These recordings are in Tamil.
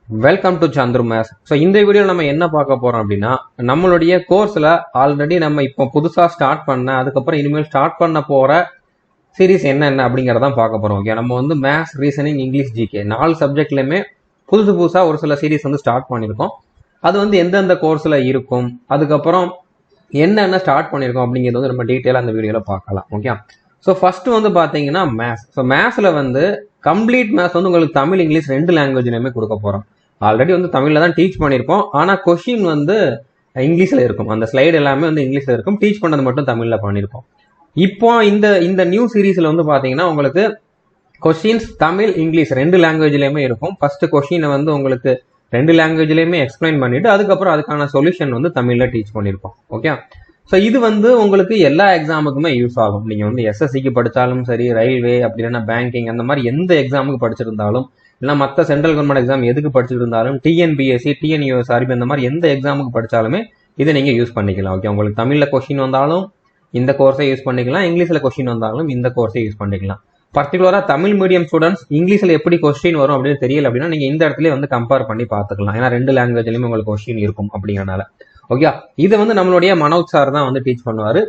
Welcome to Chandru maths. So இந்த வீடியோவில் நம்ம என்ன பார்க்க போறோம் அப்படின்னா, நம்மளுடைய கோர்ஸ்ல ஆல்ரெடி நம்ம இப்போ புதுசாக ஸ்டார்ட் பண்ண அதுக்கப்புறம் இனிமேல் ஸ்டார்ட் பண்ண போற சீரீஸ் என்னென்ன அப்படிங்கிறதான் பார்க்க போறோம். ஓகே, நம்ம வந்து மேத்ஸ், ரீசனிங், இங்கிலீஷ், ஜிகே 4 சப்ஜெக்ட்லையுமே புதுசாக ஒரு சில சீரீஸ் வந்து ஸ்டார்ட் பண்ணியிருக்கோம். அது வந்து எந்தெந்த கோர்ஸ்ல இருக்கும், அதுக்கப்புறம் என்னென்ன ஸ்டார்ட் பண்ணியிருக்கோம் அப்படிங்கிறது வந்து நம்ம டீட்டெயிலாக அந்த வீடியோவில் பார்க்கலாம். ஓகே, ஸோ ஃபர்ஸ்ட் வந்து பார்த்தீங்கன்னா மேத்ஸ். ஸோ மேத்ஸில் வந்து கம்ப்ளீட் மேத்ஸ் வந்து உங்களுக்கு தமிழ், இங்கிலீஷ் 2 லாங்குவேஜ்லையுமே கொடுக்க போகிறோம். ஆல்ரெடி வந்து தமிழில் தான் டீச் பண்ணியிருப்போம், ஆனால் கொஷின் வந்து இங்கிலீஷில் இருக்கும். அந்த ஸ்லைடு எல்லாமே வந்து இங்கிலீஷில் இருக்கும், டீச் பண்ணது மட்டும் தமிழில் பண்ணியிருப்போம். இப்போ இந்த நியூ சீரீஸில் வந்து பார்த்தீங்கன்னா உங்களுக்கு கொஷின்ஸ் தமிழ், இங்கிலீஷ் 2 லாங்குவேஜ்லையுமே இருக்கும். ஃபர்ஸ்ட் கொஷினை வந்து உங்களுக்கு 2 லாங்குவேஜ்லையுமே எக்ஸ்பிளைன் பண்ணிட்டு அதுக்கப்புறம் அதுக்கான சொல்யூஷன் வந்து தமிழில் டீச் பண்ணியிருப்போம். ஓகே, ஸோ இது வந்து உங்களுக்கு எல்லா எக்ஸாமுக்குமே யூஸ் ஆகும். நீங்கள் வந்து எஸ்எஸ்சிக்கு படித்தாலும் சரி, ரயில்வே, அப்படி இல்லைன்னா பேங்கிங், அந்த மாதிரி எந்த எக்ஸாமுக்கு படிச்சிருந்தாலும், இல்லை மற்ற சென்ட்ரல் கவர்மெண்ட் எக்ஸாம் எதுக்கு படிச்சுட்டு இருந்தாலும், டிஎன்பிஎஸ்சி, டிஎன்யூஎஸ்ஆர்பி அந்த மாதிரி எந்த எக்ஸாமுக்கு படித்தாலுமே இதை நீங்கள் யூஸ் பண்ணிக்கலாம். ஓகே, உங்களுக்கு தமிழில் கொஷின் வந்தாலும் இந்த கோர்ஸை யூஸ் பண்ணிக்கலாம், இங்கிலீஷில் கொஷின் வந்தாலும் இந்த கோர்ஸை யூஸ் பண்ணிக்கலாம். பர்டிகுலராக தமிழ் மீடியம் ஸ்டூடெண்ட்ஸ் இங்கிலீஷில் எப்படி கொஸ்டின் வரும் அப்படின்னு தெரியல அப்படின்னா நீங்கள் இந்த இடத்துல வந்து கம்பேர் பண்ணி பார்த்துக்கலாம். ஏன்னா 2 லாங்குவேஜ்லையுமே உங்களுக்கு கொஸ்டின் இருக்கும் அப்படிங்கிறனால. ஓகே, இதை வந்து நம்மளுடைய மனோஜ் சார் தான் வந்து டீச் பண்ணுவார்.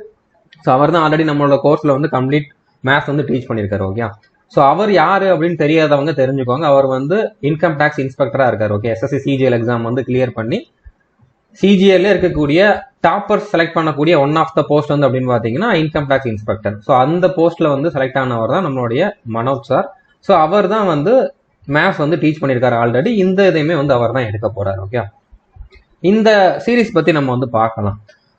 ஸோ அவர் தான் ஆல்ரெடி நம்மளோட கோர்ஸில் வந்து கம்ப்ளீட் மேத்ஸ் வந்து டீச் பண்ணியிருக்காரு. ஓகே, ஸோ அவர் யாரு அப்படின்னு தெரியாதவங்க தெரிஞ்சுக்கோங்க. அவர் வந்து இன்கம் டேக்ஸ் இன்ஸ்பெக்டராக இருக்கார். ஓகே, எஸ்எஸ்சி சிஜிஎல் எக்ஸாம் வந்து கிளியர் பண்ணி சிஜிஎல்ல இருக்கக்கூடிய டாப்பர்ஸ் செலக்ட் பண்ணக்கூடிய ஒன் ஆஃப் த போஸ்ட் வந்து அப்படின்னு பார்த்தீங்கன்னா இன்கம் டேக்ஸ் இன்ஸ்பெக்டர். ஸோ அந்த போஸ்ட்ல வந்து செலக்ட் ஆனவர் தான் நம்மளுடைய மனோஜ் சார். ஸோ அவர் தான் வந்து மேத்ஸ் வந்து டீச் பண்ணியிருக்காரு ஆல்ரெடி. இந்த இதையுமே வந்து அவர் தான் எடுக்க போறாரு. ஓகே, இந்த சீரீஸ் பத்தி நம்ம வந்து பார்க்கலாம்.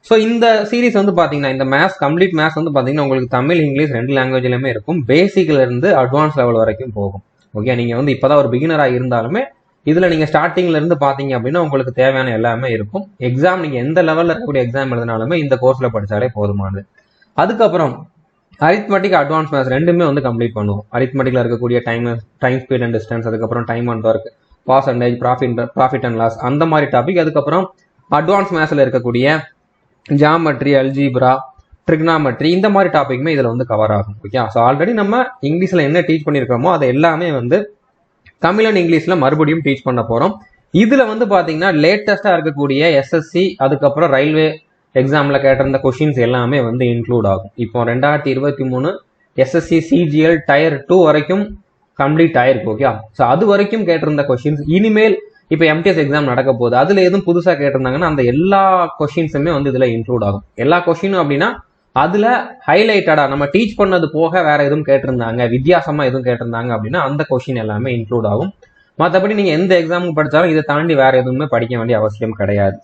ஸோ இந்த சீரீஸ் வந்து பார்த்தீங்கன்னா இந்த மேத்ஸ், கம்ப்ளீட் மேத்ஸ் வந்து பார்த்தீங்கன்னா உங்களுக்கு தமிழ், இங்கிலீஷ் 2 லாங்குவேஜ்லையுமே இருக்கும். பேசிக்ல இருந்து அட்வான்ஸ் லெவல் வரைக்கும் போகும். ஓகே, நீங்க வந்து இப்போதான் ஒரு பிகினராக இருந்தாலுமே இதுல நீங்க ஸ்டார்டிங்ல இருந்து பாத்தீங்க அப்படின்னா உங்களுக்கு தேவையான எல்லாமே இருக்கும். எக்ஸாம் நீங்க எந்த லெவல்ல இருக்கக்கூடிய எக்ஸாம் எழுதினாலுமே இந்த கோர்ஸ்ல படிச்சாலே போதுமானது. அதுக்கப்புறம் அரித்மெட்டிக், அட்வான்ஸ் மேத்ஸ் 2மே வந்து கம்ப்ளீட் பண்ணுவோம். அரித்மெட்டிக்ல இருக்கக்கூடிய டைம் ஸ்பீட் அண்ட் டிஸ்டன்ஸ், அதுக்கப்புறம் time and work, percentage, profit and loss, அந்த மாதிரி டாபிக். அதுக்கப்புறம் அட்வான்ஸ் மேத்ஸ்ல இருக்கக்கூடிய ஜியாமெட்ரி, அல்ஜீப்ரா, ட்ரிக்னாமெட்ரி, இந்த மாதிரி டாபிக்மே இதுல வந்து கவர் ஆகும். ஓகே, ஸோ ஆல்ரெடி நம்ம இங்கிலீஷ்ல என்ன டீச் பண்ணிருக்கோமோ அது எல்லாமே வந்து தமிழ் அண்ட் இங்கிலீஷ்ல மறுபடியும் டீச் பண்ண போறோம். இதுல வந்து பாத்தீங்கன்னா லேட்டஸ்டா இருக்கக்கூடிய எஸ்எஸ்சி, அதுக்கப்புறம் ரயில்வே எக்ஸாம்ல கேட்டிருந்த கொஸ்டின்ஸ் எல்லாமே வந்து இன்க்ளூட் ஆகும். இப்போ 2023 எஸ்எஸ்சி சிஜிஎல் டயர் 2 வரைக்கும் கம்ப்ளீட் ஆயிருக்கு. ஓகே, ஸோ அது வரைக்கும் கேட்டிருந்த கொஸ்டின்ஸ் இனிமேல் இப்போ எம்டிஎஸ் எக்ஸாம் நடக்க போகுது, அதுல எதுவும் புதுசா கேட்டிருந்தாங்கன்னா அந்த எல்லா கொஸ்டின்ஸுமே வந்து இதுல இன்க்ளூட் ஆகும். எல்லா கொஸ்டினும் அப்படின்னா அதுல ஹைலைட்டடா நம்ம டீச் பண்ணது போக வேற எதுவும் கேட்டிருந்தாங்க, வித்தியாசமா எதுவும் கேட்டிருந்தாங்க அப்படின்னா அந்த கொஸ்டின் எல்லாமே இன்க்ளூட் ஆகும். மற்றபடி நீங்க எந்த எக்ஸாமுக்கு படிச்சாலும் இதை தாண்டி வேற எதுவுமே படிக்க வேண்டிய அவசியம் கிடையாது.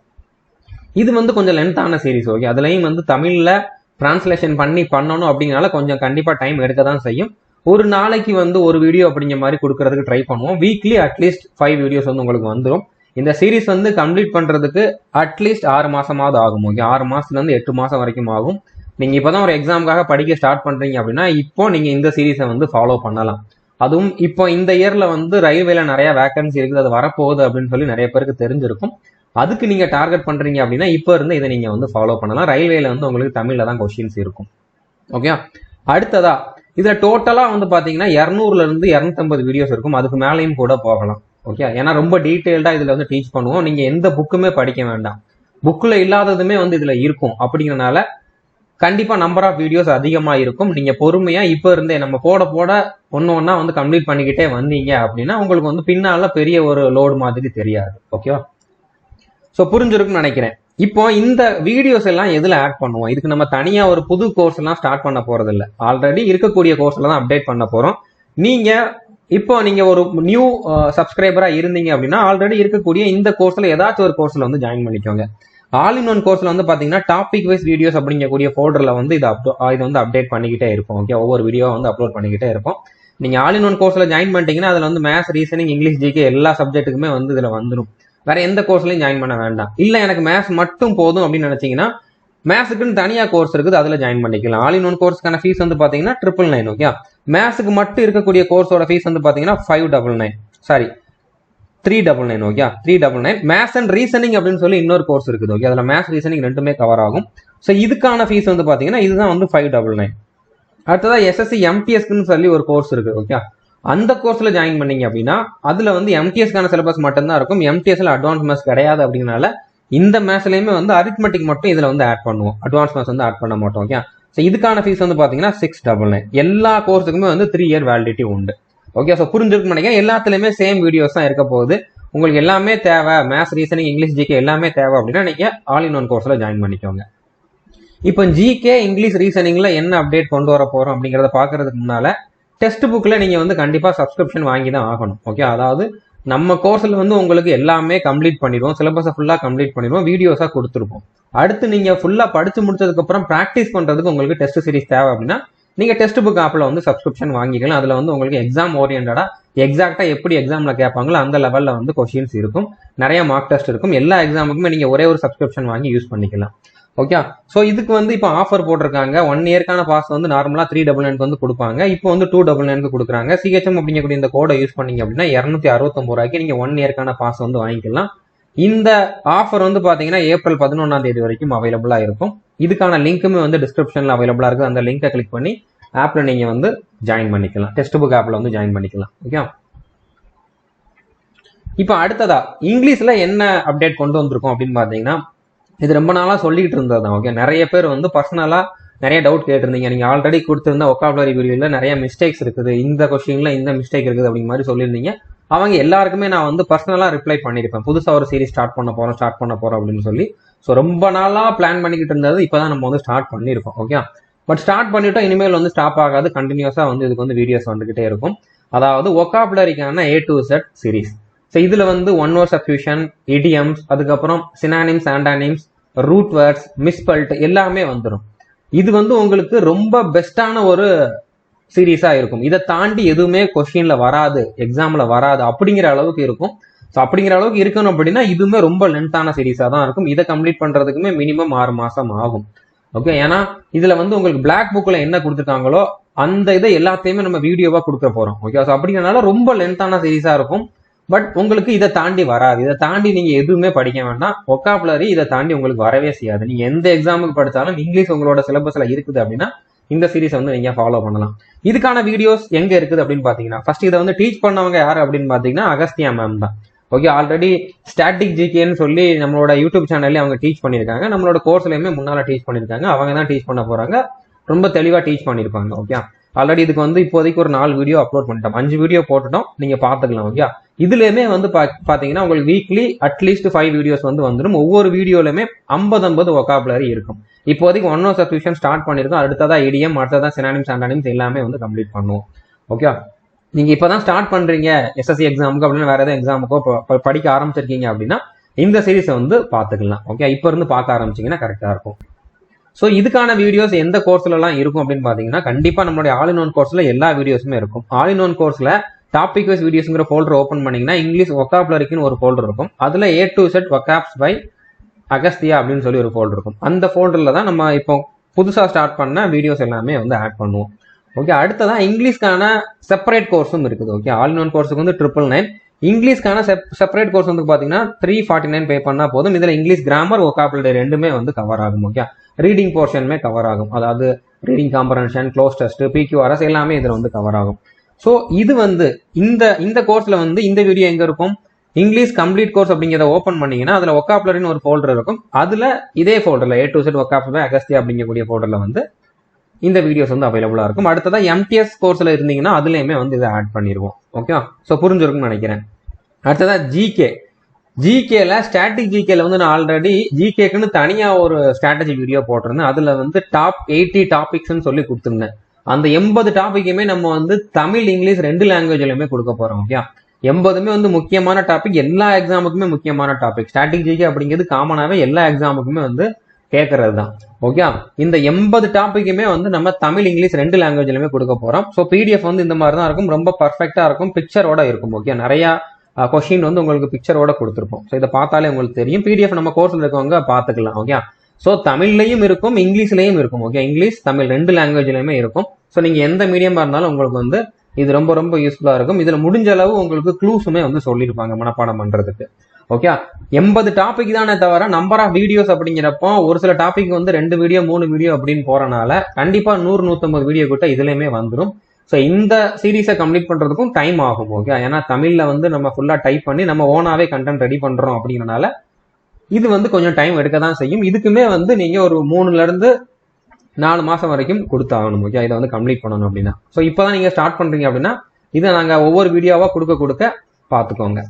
இது வந்து கொஞ்சம் லென்த்தான சீரிஸ். ஓகே, அதுலயும் வந்து தமிழ்ல டிரான்ஸ்லேஷன் பண்ணணும் அப்படிங்கறனால கொஞ்சம் கண்டிப்பா டைம் எடுக்க தான் செய்யும். ஒரு நாளைக்கு வந்து ஒரு வீடியோ அப்படிங்கிற மாதிரி கொடுக்கறதுக்கு ட்ரை பண்ணுவோம். வீக்லி அட்லீஸ்ட் 5 வீடியோஸ் வந்து உங்களுக்கு வந்துடும். இந்த சீரிஸ் வந்து கம்ப்ளீட் பண்றதுக்கு அட்லீஸ்ட் 6 மாசமாவது ஆகும். ஓகே, 6 மாசத்துல இருந்து 8 மாசம் வரைக்கும் ஆகும். நீங்க இப்பதான் ஒரு எக்ஸாமுக்காக படிக்க ஸ்டார்ட் பண்றீங்க அப்படின்னா இப்போ நீங்க இந்த சீரீஸை வந்து ஃபாலோ பண்ணலாம். அதுவும் இப்போ இந்த இயர்ல வந்து ரயில்வேல நிறைய வேகன்சி இருக்குது, அது வரப்போகுது அப்படின்னு சொல்லி நிறைய பேருக்கு தெரிஞ்சிருக்கும். அதுக்கு நீங்க டார்கெட் பண்றீங்க அப்படின்னா இப்போ இருந்து இதை நீங்க வந்து ஃபாலோ பண்ணலாம். ரயில்வேல வந்து உங்களுக்கு தமிழ்ல தான் கொஸ்டின்ஸ் இருக்கும். ஓகே, அடுத்ததா இதுல டோட்டலா வந்து பாத்தீங்கன்னா 200ல இருந்து 250 வீடியோஸ் இருக்கும். அதுக்கு மேலேயும் கூட போகலாம். ஓகே, ஏன்னா ரொம்ப டீடைல்டா இதுல வந்து டீச் பண்ணுவோம். நீங்க எந்த புக்குமே படிக்க வேண்டாம், புக்ல இல்லாததுமே வந்து இதுல இருக்கும். அப்படிங்கறனால கண்டிப்பா நம்பர் ஆஃப் வீடியோஸ் அதிகமா இருக்கும். நீங்க பொறுமையா இப்ப இருந்தே நம்ம போட ஒன்னா வந்து கம்ப்ளீட் பண்ணிக்கிட்டே வந்தீங்க அப்படின்னா உங்களுக்கு வந்து பின்னால பெரிய ஒரு லோடு மாதிரி தெரியாது. ஓகேவா? ஸோ புரிஞ்சிருக்குன்னு நினைக்கிறேன். இப்போ இந்த வீடியோஸ் எல்லாம் எதுல ஆட் பண்ணுவோம்? இதுக்கு நம்ம தனியா ஒரு புது கோர்ஸ் எல்லாம் ஸ்டார்ட் பண்ண போறது இல்லை. ஆல்ரெடி இருக்கக்கூடிய கோர்ஸ்ல தான் அப்டேட் பண்ண போறோம். நீங்க ஒரு நியூ சப்ஸ்கிரைபரா இருந்தீங்க அப்படின்னா ஆல்ரெடி இருக்கக்கூடிய இந்த கோர்ஸ்ல ஏதாச்சும் ஒரு கோர்ஸ்ல வந்து ஜாயின் பண்ணிக்கோங்க. ஆல் இன் ஒன் கோர்ஸ்ல வந்து பாத்தீங்கன்னா டாபிக் வைஸ் வீடியோஸ் அப்படிங்கக்கூடிய ஃபோல்டர்ல வந்து இது வந்து அப்டேட் பண்ணிக்கிட்டே இருக்கும். ஓகே, ஒவ்வொரு வீடியோ வந்து அப்லோட் பண்ணிக்கிட்டே இருக்கும். நீங்க ஆல் இன் ஒன் கோர்ஸ்ல ஜாயின் பண்ணிட்டீங்கன்னா அதுல வந்து மேத்ஸ், ரீசனிங், இங்கிலீஷ், ஜிகே எல்லா சப்ஜெக்ட்டுக்குமே வந்து இதுல வந்துடும். வேற எந்த கோர்ஸ்லயும் ஜாயின் பண்ண வேண்டாம். இல்ல எனக்கு மேத்ஸ் மட்டும் போதும் அப்படின்னு நினைச்சீங்கன்னா மேத்ஸுக்குன்னு தனியா கோர்ஸ் இருக்குது, அதுல ஜாயின் பண்ணிக்கலாம். ஆல் இன் ஒன் கோர்ஸ்க்கான ஃபீஸ் வந்து பாத்தீங்கன்னா 999. ஓகே, மேத்ஸுக்கு மட்டும் இருக்கக்கூடிய கோர்ஸோட ஃபீஸ் வந்து பாத்தீங்கன்னா 599. Sorry, 399. Okay, 399. Maths and reasoning அப்படின்னு சொல்லி இன்னொரு கோர்ஸ் இருக்குது. ஓகே, அதுல மேத்ஸ், ரீசனிங் 2மே கவர் ஆகும். ஸோ இதுக்கான ஃபீஸ் வந்து பாத்தீங்கன்னா இதுதான் வந்து 599. அடுத்ததா எஸ்எஸ்சி எம்டிஎஸ்க்குன்னு சொல்லி ஒரு கோர்ஸ் இருக்கு. ஓகே, அந்த கோர்ஸ்ல ஜாயின் பண்ணீங்க அப்படின்னா அதுல வந்து எம்டிஎஸ்க்கான சிலபஸ் மட்டும்தான் இருக்கும். எம்டிஎஸ்ல அட்வான்ஸ் மேத்ஸ் கிடையாது. அப்படிங்கறனால இந்த மேத்ஸ்லயுமே வந்து அரித்மெட்டிக் மட்டும் இதுல வந்து ஆட் பண்ணுவோம். அட்வான்ஸ் மேத்ஸ் வந்து ஆட் பண்ண மாட்டோம். ஓகே, ஸோ இதுக்கான ஃபீஸ் வந்து பாத்தீங்கன்னா 699. எல்லா கோர்ஸுக்குமே வந்து 3 இயர் வேலிடிட்டி உண்டு. ஓகே, ஸோ புரிஞ்சிருக்குன்னு நினைக்கிறேன். எல்லாத்துலயுமே சேம் வீடியோஸ் தான் இருக்க போகுது. உங்களுக்கு எல்லாமே தேவை, மேத்ஸ், ரீசனிங், இங்கிலீஷ், ஜிகே எல்லாமே தேவை அப்படின்னா நீங்க ஆல் இன் ஒன் கோர்ஸ்ல ஜாயின் பண்ணிக்கோங்க. இப்போ ஜிகே, இங்கிலீஷ், ரீசனிங்ல என்ன அப்டேட் கொண்டு வர போறோம் அப்படிங்கறத பாக்குறதுக்கு முன்னால டெஸ்ட் புக்ல நீங்க வந்து கண்டிப்பா சப்ஸ்கிரிப்ஷன் வாங்கி தான் ஆகணும். ஓகே, அதாவது நம்ம கோர்ஸ்ல வந்து உங்களுக்கு எல்லாமே கம்ப்ளீட் பண்ணிடுவோம், சிலபஸை ஃபுல்லா கம்ப்ளீட் பண்ணிடுவோம், வீடியோஸா கொடுத்துருப்போம். அடுத்து நீங்க ஃபுல்லா படிச்சு முடிச்சதுக்கு அப்புறம் பிராக்டிஸ் பண்றதுக்கு உங்களுக்கு டெஸ்ட் சீரிஸ் தேவை அப்படின்னா நீங்க டெஸ்ட் புக் ஆப்ல வந்து சப்ஸ்கிரிப்ஷன் வாங்கிக்கலாம். அதுல வந்து உங்களுக்கு எக்ஸாம் ஓரியன்டா எக்ஸாக்டா எப்படி எக்ஸாம்ல கேட்பாங்களோ அந்த லெவல்ல வந்து கொஸ்டின்ஸ் இருக்கும், நிறைய மார்க் டெஸ்ட் இருக்கும். எல்லா எக்ஸாமுக்குமே நீங்க ஒரே ஒரு சப்ஸ்கிரிப்ஷன் வாங்கி யூஸ் பண்ணிக்கலாம். ஓகே, ஸோ இதுக்கு வந்து இப்போ ஆஃபர் போட்டிருக்காங்க. 1 இயர்க்கான பாஸ் வந்து நார்மலா 399 வந்து கொடுப்பாங்க. இப்போ வந்து 299 கொடுக்குறாங்க. சிஹெச்எம் அப்படிங்கக்கூடிய இந்த கோடை யூஸ் பண்ணீங்க அப்படின்னா 269 ரூபாய்க்கு நீங்க 1 இயர்க்கான பாஸ் வந்து வாங்கிக்கலாம். இந்த ஆஃபர் வந்து பாத்தீங்கன்னா ஏப்ரல் 11ஆம் தேதி வரைக்கும் அவைலபிளா இருக்கும். இதுக்கான லிங்க்குமே வந்து டிஸ்கிரிப்ஷன்ல அவைலபிளா இருக்கு. அந்த லிங்கை கிளிக் பண்ணி ஆப்ல நீங்க வந்து ஜாயின் பண்ணிக்கலாம், டெஸ்ட் புக் ஆப்ல வந்து ஜாயின் பண்ணிக்கலாம். ஓகே, இப்போ அடுத்ததா இங்கிலீஷ்ல என்ன அப்டேட் கொண்டு வந்திருக்கோம் அப்படின்னு பாத்தீங்கன்னா இது ரொம்ப நாளா சொல்லிட்டு இருந்தது. ஓகே, நிறைய பேர் வந்து பர்சனலா நிறைய டவுட் கேட்டிருந்தீங்க. நீங்க ஆல்ரெடி கொடுத்திருந்த ஒக்காபுலரி வீடியோல நிறைய மிஸ்டேக்ஸ் இருக்குது, இந்த கொஸ்டின்ல இந்த மிஸ்டேக் இருக்குது அப்படிங்கிற மாதிரி சொல்லியிருந்தீங்க. அவங்க எல்லாருக்குமே நான் வந்து பர்சனலா ரிப்ளை பண்ணிருப்பேன். புதுசா ஒரு சீரிஸ் ஸ்டார்ட் பண்ண போறோம் அப்படின்னு சொல்லி. ஸோ ரொம்ப நாளா பிளான் பண்ணிக்கிட்டு இருந்தது இப்பதான் நம்ம வந்து ஸ்டார்ட் பண்ணிருக்கோம். ஓகே, பட் ஸ்டார்ட் பண்ணிட்டோம், இனிமேல் வந்து ஸ்டாப் ஆகாது, கண்டினியூஸா வந்து இதுக்கு வந்து வீடியோஸ் வந்துகிட்டே இருக்கும். அதாவது ஒக்காபுலரிக்கான A to Z series. So இதுல வந்து ஒன் வேர்ட் சப்ஸ்டிடியூஷன், இடியம்ஸ், அதுக்கப்புறம் சினானிம்ஸ், ஆண்டானிம்ஸ், ரூட் வேர்ட்ஸ், மிஸ்பல்ட் எல்லாமே வந்துடும். இது வந்து உங்களுக்கு ரொம்ப பெஸ்டான ஒரு சீரீஸா இருக்கும். இதை தாண்டி எதுவுமே கொஸ்டின்ல வராது, எக்ஸாம்ல வராது அப்படிங்கிற அளவுக்கு இருக்கும். ஸோ அப்படிங்கிற அளவுக்கு இருக்கணும் அப்படின்னா இதுவுமே ரொம்ப லென்த்தான சீரீஸா தான் இருக்கும். இதை கம்ப்ளீட் பண்றதுக்குமே மினிமம் 6 மாசம் ஆகும். ஓகே, ஏன்னா இதுல வந்து உங்களுக்கு பிளாக் புக்ல என்ன கொடுத்துருக்காங்களோ அந்த இதை எல்லாத்தையுமே நம்ம வீடியோவா கொடுக்க போறோம். ஓகே, ஸோ அப்படிங்கிறனால ரொம்ப லென்த்தான சீரீஸா இருக்கும். பட் உங்களுக்கு இதை தாண்டி வராது. இதை தாண்டி நீங்க எதுவுமே படிக்க வேண்டாம். ஒக்காபுலரி இதை தாண்டி உங்களுக்கு வரவே செய்யாது. நீங்க எந்த எக்ஸாமுக்கு படிச்சாலும் இங்கிலீஷ் உங்களோட சிலபஸ்ல இருக்குது அப்படின்னா இந்த சீரீஸ் வந்து நீங்க ஃபாலோ பண்ணலாம். இதுக்கான வீடியோஸ் எங்க இருக்குது அப்படின்னு பாத்தீங்கன்னா ஃபர்ஸ்ட் இதை வந்து டீச் பண்ணவங்க யாரு அப்படின்னு பாத்தீங்கன்னா அகஸ்தியா மேம் தான். ஓகே, ஆல்ரெடி ஸ்டாட்டிக் ஜிகேன்னு சொல்லி நம்மளோட யூடியூப் சேனல்ல அவங்க டீச் பண்ணிருக்காங்க. நம்மளோட கோர்ஸ்லயுமே முன்னால டீச் பண்ணிருக்காங்க. அவங்க தான் டீச் பண்ண போறாங்க. ரொம்ப தெளிவா டீச் பண்ணிருப்பாங்க. ஓகே, ஆல்ரெடி இதுக்கு வந்து இப்போதைக்கு ஒரு 4 வீடியோ அப்லோட் பண்ணிட்டோம், 5 வீடியோ போட்டுட்டோம், நீங்க பாத்துக்கலாம். ஓகே, இதுலயுமே வந்து பாத்தீங்கன்னா உங்களுக்கு வீக்லி அட்லீஸ்ட் 5 வீடியோஸ் வந்து வந்துடும். ஒவ்வொரு வீடியோலுமே 50 ஒக்காபுலரி இருக்கும். இப்போதைக்கு 1 hour சப்ஸ்டிடியூஷன் ஸ்டார்ட் பண்ணிருக்கோம். அடுத்ததா இடியம், அடுத்ததா சினானிம்ஸ், ஆண்டானிம்ஸ் எல்லாமே வந்து கம்ப்ளீட் பண்ணுவோம். ஓகே, நீங்க இப்பதான் ஸ்டார்ட் பண்றீங்க எஸ்எஸ்சி எக்ஸாமுக்கு அப்படின்னு வேற ஏதாவது எக்ஸாமுக்கோ படிக்க ஆரம்பிச்சிருக்கீங்க அப்படின்னா இந்த சீரீஸை வந்து பாத்துக்கலாம். ஓகே, இப்ப இருந்து பார்க்க ஆரம்பிச்சீங்கன்னா கரெக்டா இருக்கும். ஸோ இதுக்கான வீடியோஸ் எந்த கோர்ஸ்ல எல்லாம் இருக்கும் அப்படின்னு பாத்தீங்கன்னா கண்டிப்பா நம்மளுடைய ஆல் இன் ஒன் கோர்ஸ்ல எல்லா வீடியோஸுமே இருக்கும். ஆல் இன் ஒன் கோர்ஸ்ல டாபிக் வைஸ் வீடியோஸ்ங்கிற ஃபோல்டர் ஓப்பன் பண்ணீங்கன்னா இங்கிலீஷ் ஒக்காபுலரிக்குன்னு ஒரு ஃபோல்டர் இருக்கும். அதுல A to Z vocabs by Agastya அப்படின்னு சொல்லி ஒரு ஃபோல்டர் இருக்கும். அந்த ஃபோல்டர்ல தான் நம்ம இப்போ புதுசா ஸ்டார்ட் பண்ண வீடியோஸ் எல்லாமே வந்து ஆட் பண்ணுவோம். ஓகே, அடுத்ததான் இங்கிலீஷ்க்கான செப்பரேட் கோர்ஸும் இருக்குது. ஓகே, ஆல் இன் ஒன் கோர்ஸுக்கு வந்து 999. இங்கிலீஷ்க்கான செப்பரேட் கோர்ஸ் வந்து பாத்தீங்கன்னா 349 பே பண்ணா போதும். இதுல இங்கிலீஷ் கிராமர், ஒக்காபுலரி ரெண்டுமே வந்து கவர் ஆகும். ஓகே, ரீடிங் போர்ஷனுமே கவர் ஆகும். அதாவது reading comprehension, close test, PQRS எல்லாமே இதுல வந்து கவர் ஆகும். ஸோ இது வந்து இந்த கோர்ஸ்ல வந்து இந்த வீடியோ எங்க இருக்கும், இங்கிலீஷ் கம்ப்ளீட் கோர்ஸ் அப்படிங்கிறத ஓப்பன் பண்ணீங்கன்னா அதுல ஒக்காபுலரின்னு ஒரு ஃபோல்டர் இருக்கும். அதுல இதே ஃபோல்டர்ல A to Z vocabs by Agastya அப்படிங்கக்கூடிய ஃபோல்டர்ல வந்து இந்த வீடியோஸ் வந்து அவைலபிளா இருக்கும். அடுத்ததா MTS கோர்ஸ்ல இருந்தீங்கன்னா அதுலயுமே வந்து இதை ஆட் பண்ணிடுவோம். ஓகே, ஸோ புரிஞ்சிருக்கும்னு நினைக்கிறேன். அடுத்ததா ஜிகேல ஸ்டாட்டிக் ஜிகேல வந்து நான் ஆல்ரெடி ஜிகேக்குன்னு தனியா ஒரு ஸ்ட்ராட்டஜி வீடியோ போட்டிருந்தேன். அதுல வந்து டாப் 80 டாபிக்ஸ்ன்னு சொல்லி கொடுத்துருந்தேன். அந்த 80 டாபிக்குமே நம்ம வந்து தமிழ், இங்கிலீஷ் 2 லாங்குவேஜ்லயுமே கொடுக்க போறோம். ஓகே, 80மே வந்து முக்கியமான டாபிக், எல்லா எக்ஸாமுக்குமே முக்கியமான டாபிக். ஸ்டாட்டிக் ஜிகே அப்படிங்கிறது காமனாவே எல்லா எக்ஸாமுக்குமே வந்து கேட்கறது தான். ஓகே, இந்த 80 டாபிக்குமே வந்து நம்ம தமிழ், இங்கிலீஷ் 2 லாங்குவேஜ்லயுமே கொடுக்க போறோம். ஸோ PDF வந்து இந்த மாதிரி தான் இருக்கும், ரொம்ப பர்ஃபெக்டா இருக்கும், பிக்சரோட இருக்கும். ஓகே, நிறைய கொஸ்டின் வந்து உங்களுக்கு பிக்சரோட கொடுத்துருப்போம். ஸோ இதை பார்த்தாலே உங்களுக்கு தெரியும். PDF நம்ம கோர்ஸ்ல இருக்கவங்க பார்த்துக்கலாம். ஓகே, ஸோ தமிழ்லையும் இருக்கும், இங்கிலீஷ்லயும் இருக்கும். ஓகே, இங்கிலீஷ், தமிழ் 2 லாங்குவேஜ்லயுமே இருக்கும். ஸோ நீங்க எந்த மீடியமா இருந்தாலும் உங்களுக்கு வந்து இது ரொம்ப ரொம்ப யூஸ்ஃபுல்லா இருக்கும். இதுல முடிஞ்ச அளவு உங்களுக்கு க்ளூஸுமே வந்து சொல்லியிருப்பாங்க மனப்பாடம் பண்றதுக்கு. ஓகே, 80 டாபிக் தானே தவிர நம்பர் ஆஃப் வீடியோஸ் அப்படிங்கிறப்போ ஒரு சில டாபிக் வந்து 2 வீடியோ 3 வீடியோ அப்படின்னு போறனால கண்டிப்பா 100-150 வீடியோ கிட்ட இதுலயுமே வந்துடும். ஸோ இந்த சீரீஸை கம்ப்ளீட் பண்றதுக்கும் டைம் ஆகும். ஓகே, ஏன்னா தமிழ்ல வந்து நம்ம ஃபுல்லா டைப் பண்ணி நம்ம ஓனாவே கண்டென்ட் ரெடி பண்றோம் அப்படிங்கறனால இது வந்து கொஞ்சம் டைம் எடுக்க தான் செய்யும். இதுக்குமே வந்து நீங்க ஒரு 3ல இருந்து 4 மாசம் வரைக்கும் கொடுத்தாகணும். ஓகே, இதை வந்து கம்ப்ளீட் பண்ணணும் அப்படின்னா. ஸோ இப்போதான் நீங்க ஸ்டார்ட் பண்றீங்க அப்படின்னா இதை நாங்க ஒவ்வொரு வீடியோவா கொடுக்க பார்த்துக்கோங்க.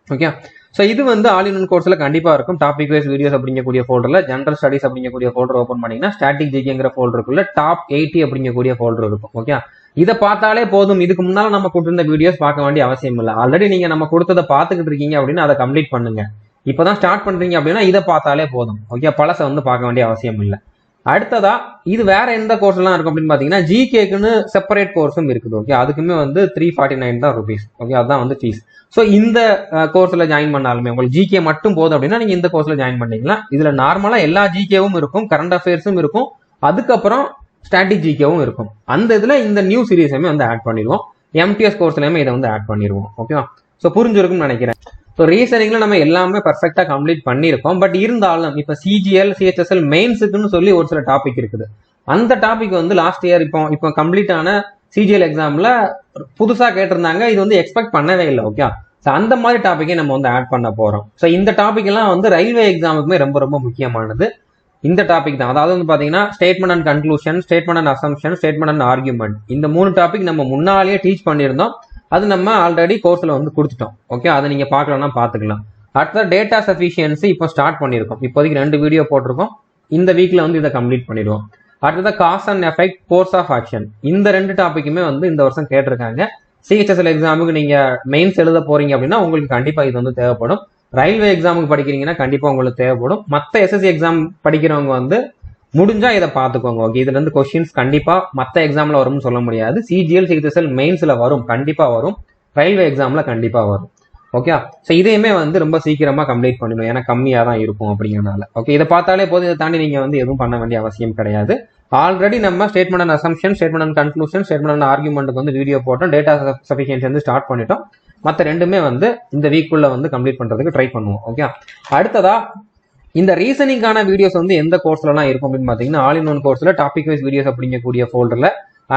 ஓகே, ஸோ இது வந்து ஆல் இன் ஒன் கோர்ஸ்ல கண்டிப்பா இருக்கும். டாபிக் வைஸ் வீடியோஸ் அப்படிங்கக்கூடிய ஃபோல்டர்ல ஜெனரல் ஸ்டடிஸ் அப்படிங்கக்கூடிய ஃபோல்டர் ஓப்பன் பண்ணீங்கன்னா ஸ்டாட்டிக் ஜிகேங்கிற ஃபோல்டருக்குள்ள டாப் 80 அப்படிங்கக்கூடிய ஃபோல்டர் இருக்கும். ஓகே, இதை பார்த்தாலே போதும். இதுக்கு முன்னால நம்ம கொடுத்திருந்த வீடியோஸ் பார்க்க வேண்டிய அவசியம் இல்லை. ஆல்ரெடி நீங்க நம்ம கொடுத்ததை பார்த்துக்கிட்டு இருக்கீங்க அப்படின்னா அதை கம்ப்ளீட் பண்ணுங்க. இப்பதான் ஸ்டார்ட் பண்றீங்க அப்படின்னா இதை பார்த்தாலே போதும். ஓகே, பழசை வந்து பார்க்க வேண்டிய அவசியம் இல்லை. அடுத்ததா இது வேற எந்த கோர்ஸ் எல்லாம் இருக்கும் அப்படின்னு பாத்தீங்கன்னா ஜிகேக்குன்னு செப்பரேட் கோர்ஸும் இருக்குது. ஓகே, அதுக்குமே வந்து 349 தான் ருபீஸ். ஓகே, அதுதான் வந்து ஃபீஸ். ஸோ இந்த கோர்ஸ்ல ஜாயின் பண்ணாலுமே உங்களுக்கு ஜிகே மட்டும் போதும் அப்படின்னா நீங்க இந்த கோர்ஸ்ல ஜாயின் பண்ணிக்கலாம். இதுல நார்மலா எல்லா ஜிகேவும் இருக்கும், கரண்ட் அஃபேர்ஸும் இருக்கும், அதுக்கப்புறம் ஸ்டாட்டிக் ஜிகேவும் இருக்கும். அந்த இதுல இந்த நியூ சீரீஸுமே வந்து ஆட் பண்ணிடுவோம். எம்டிஎஸ் கோர்ஸ்லயுமே இதை வந்து ஆட் பண்ணிடுவோம். ஓகேவா, ஸோ புரிஞ்சிருக்கும்னு நினைக்கிறேன். ஸோ ரீசனிங்ல நம்ம எல்லாமே பர்ஃபெக்டா கம்ப்ளீட் பண்ணியிருக்கோம். பட் இருந்தாலும் இப்ப சிஜிஎல் சிஹெச்எஸ்எல் மெயின்ஸுக்குன்னு சொல்லி ஒரு சில டாபிக் இருக்குது. அந்த டாபிக் வந்து லாஸ்ட் இயர் இப்போ கம்ப்ளீட் ஆன சிஜிஎல் எக்ஸாம்ல புதுசா கேட்டிருந்தாங்க. இது வந்து எக்ஸ்பெக்ட் பண்ணவே இல்லை. ஓகே, ஸோ அந்த மாதிரி டாபிக்கை நம்ம வந்து ஆட் பண்ண போறோம். ஸோ இந்த டாபிக் எல்லாம் வந்து ரயில்வே எக்ஸாமுக்குமே ரொம்ப ரொம்ப முக்கியமானது இந்த டாபிக் தான். அதாவது வந்து பாத்தீங்கன்னா statement and conclusion, statement and assumption, statement and argument, இந்த 3 டாபிக் நம்ம முன்னாலேயே டீச் பண்ணியிருந்தோம். அது நம்ம ஆல்ரெடி கோர்ஸ்ல வந்து கொடுத்துட்டோம். ஓகே, அதை நீங்க பார்க்கலன்னா பாத்துக்கலாம். அடுத்த டேட்டா சஃபிஷியன்சி இப்போ ஸ்டார்ட் பண்ணிருக்கோம். இப்போதைக்கு 2 வீடியோ போட்டிருக்கோம். இந்த வீக்ல வந்து இதை கம்ப்ளீட் பண்ணிடுவோம். அடுத்தது cause and effect, course of action, இந்த 2 டாபிக்குமே வந்து இந்த வருஷம் கேட்டிருக்காங்க. சிஹெச்எஸ்எல் எக்ஸாமுக்கு நீங்க மெயின்ஸ் எழுத போறீங்க அப்படின்னா உங்களுக்கு கண்டிப்பா இது வந்து தேவைப்படும். ரயில்வே எக்ஸாமுக்கு படிக்கிறீங்கன்னா கண்டிப்பா உங்களுக்கு தேவைப்படும். மற்ற எஸ்எஸ்சி எக்ஸாம் படிக்கிறவங்க வந்து முடிஞ்சா இதை பார்த்துக்கோங்க. ஓகே, இதுல இருந்து கொஸ்டின்ஸ் கண்டிப்பா மற்ற எக்ஸாம்ல வரும்னு சொல்ல முடியாது. சிஜிஎல் சிஹெச்எஸ்எல் மெயின்ஸ்ல வரும், கண்டிப்பா வரும். ரயில்வே எக்ஸாம்ல கண்டிப்பா வரும். ஓகே, ஸோ இதையுமே வந்து ரொம்ப சீக்கிரமா கம்ப்ளீட் பண்ணிடும், ஏன்னா கம்மியா தான் இருக்கும் அப்படிங்கிறனால. ஓகே, இதை பார்த்தாலே போதும். இதை தாண்டி நீங்க வந்து எதுவும் பண்ண வேண்டிய அவசியம் கிடையாது. ஆல்ரெடி நம்ம statement and assumption, statement and conclusion, statement and ஆர்குமெண்ட்டுக்கு வந்து வீடியோ போட்டோம். டேட்டா சஃபிஷியன்சி வந்து ஸ்டார்ட் பண்ணிட்டோம். மற்ற 2மே வந்து இந்த வீக்குள்ள வந்து கம்ப்ளீட் பண்றதுக்கு ட்ரை பண்ணுவோம். ஓகே, அடுத்ததா இந்த ரீசனிங்கான வீடியோஸ் வந்து எந்த கோர்ஸ்லாம் இருக்கும் அப்படின்னு பாத்தீங்கன்னா ஆல் இன் ஒன் கோர்ஸ்ல டாபிக் வைஸ் வீடியோஸ் அப்படிங்கக்கூடிய ஃபோல்டர்ல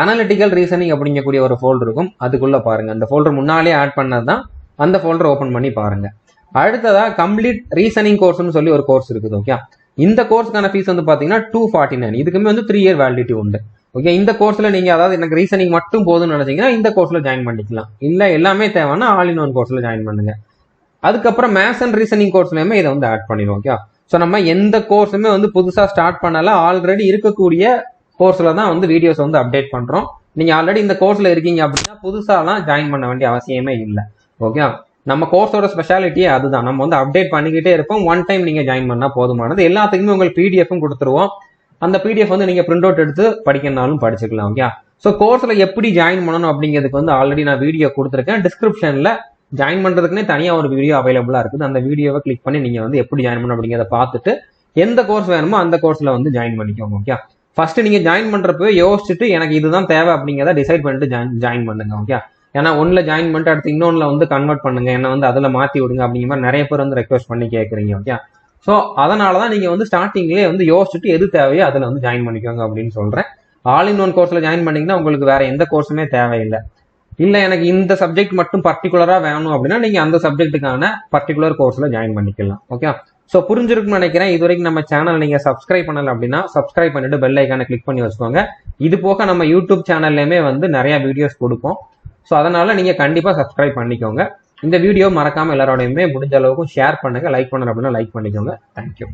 அனாலிட்டிக்கல் ரீசனிங் அப்படிங்கக்கூடிய ஒரு ஃபோல்டர் இருக்கும். அதுக்குள்ள பாருங்க, அந்த ஃபோல்டர் முன்னாலே ஆட் பண்ணதுதான். அந்த ஃபோல்டர் ஓபன் பண்ணி பாருங்க. அடுத்ததா கம்ப்ளீட் ரீசனிங் கோர்ஸ்னு சொல்லி ஒரு கோர்ஸ் இருக்குது. ஓகே, இந்த கோர்ஸ்க்கான ஃபீஸ் வந்து பாத்தீங்கன்னா 249. இதுக்குமே வந்து 3 இயர் வேலிடிட்டி உண்டு. ஓகே, இந்த கோர்ஸ்ல நீங்க அதாவது எனக்கு ரீசனிங் மட்டும் போதும்னு நினைச்சீங்கன்னா இந்த கோர்ஸ்ல ஜாயின் பண்ணிக்கலாம். இல்ல எல்லாமே தேவைன்னா ஆல் இன் ஒன் கோர்ஸ்ல ஜாயின் பண்ணுங்க. அதுக்கப்புறம் மேத்ஸ் அண்ட் ரீசனிங் கோர்ஸ்லயுமே இதை வந்து ஆட் பண்ணிடுவோம். ஓகே, ஸோ நம்ம எந்த கோர்ஸுமே வந்து புதுசா ஸ்டார்ட் பண்ணல, ஆல்ரெடி இருக்கக்கூடிய கோர்ஸ்ல தான் வந்து வீடியோஸ் வந்து அப்டேட் பண்றோம். நீங்க ஆல்ரெடி இந்த கோர்ஸ்ல இருக்கீங்க அப்படின்னா புதுசாலாம் ஜாயின் பண்ண வேண்டிய அவசியமே இல்லை. ஓகே, நம்ம கோர்ஸோட ஸ்பெஷாலிட்டியே அதுதான். நம்ம வந்து அப்டேட் பண்ணிக்கிட்டே இருப்போம். ஒன் டைம் நீங்க ஜாயின் பண்ணா போதுமானது. எல்லாத்துக்குமே உங்களுக்கு பிடிஎஃப்பும் கொடுத்துருவோம். அந்த பிடிஎஃப் வந்து நீங்க பிரிண்ட் அவுட் எடுத்து படிக்கனாலும் படிச்சுக்கலாம். ஓகே, ஸோ கோர்ஸ்ல எப்படி ஜாயின் பண்ணணும் அப்படிங்கிறதுக்கு வந்து ஆல்ரெடி நான் வீடியோ கொடுத்துருக்கேன். டிஸ்கிரிப்ஷன்ல ஜாயின் பண்றதுக்குன்னே தனியா ஒரு வீடியோ அவைலபிளா இருக்குது. அந்த வீடியோவை கிளிக் பண்ணி நீங்க வந்து எப்படி ஜாயின் பண்ணணும் அப்படிங்கிறத பார்த்துட்டு எந்த கோர்ஸ் வேணுமோ அந்த கோர்ஸ்ல வந்து ஜாயின் பண்ணிக்கோங்க. ஓகே, ஃபர்ஸ்ட் நீங்க ஜாயின் பண்றப்ப யோசிச்சுட்டு எனக்கு இதுதான் தேவை அப்படிங்கிறத டிசைட் பண்ணிட்டு ஜாயின் பண்ணுங்க. ஓகே, ஏன்னா ஒன்ல ஜாயின் பண்ணிட்டு அடுத்து இன்னொன்னுல வந்து கன்வெர்ட் பண்ணுங்க, என்ன வந்து அதுல மாத்தி விடுங்க அப்படிங்கிற மாதிரி நிறைய பேர் வந்து ரெக்வஸ்ட் பண்ணி கேட்குறீங்க. ஓகே, ஸோ அதனாலதான் நீங்க வந்து ஸ்டார்டிங்லேயே வந்து யோசிச்சுட்டு எது தேவையோ அதுல வந்து ஜாயின் பண்ணிக்கோங்க அப்படின்னு சொல்றேன். ஆல் இன் ஒன் கோர்ஸ்ல ஜாயின் பண்ணீங்கன்னா உங்களுக்கு வேற எந்த கோர்ஸுமே தேவையில்லை. இல்ல எனக்கு இந்த சப்ஜெக்ட் மட்டும் பர்டிகுலரா வேணும் அப்படின்னா நீங்க அந்த சப்ஜெக்ட்டுக்கான பர்டிகுலர் கோர்ஸ்ல ஜாயின் பண்ணிக்கலாம். ஓகே, ஸோ புரிஞ்சிருக்குன்னு நினைக்கிறேன். இது வரைக்கும் நம்ம சேனல் நீங்க சப்ஸ்கிரைப் பண்ணல அப்படின்னா சப்ஸ்கிரைப் பண்ணிட்டு பெல் ஐக்கானை கிளிக் பண்ணி வச்சுக்கோங்க. இது போக நம்ம யூடியூப் சேனல்லையுமே வந்து நிறைய வீடியோஸ் கொடுப்போம். ஸோ அதனால நீங்க கண்டிப்பா சப்ஸ்கிரைப் பண்ணிக்கோங்க. இந்த வீடியோ மறக்காம எல்லாரோடையுமே முடிஞ்ச அளவுக்கு ஷேர் பண்ணுங்க. லைக் பண்ணணும் அப்படின்னா லைக் பண்ணிக்கோங்க. தேங்க்யூ.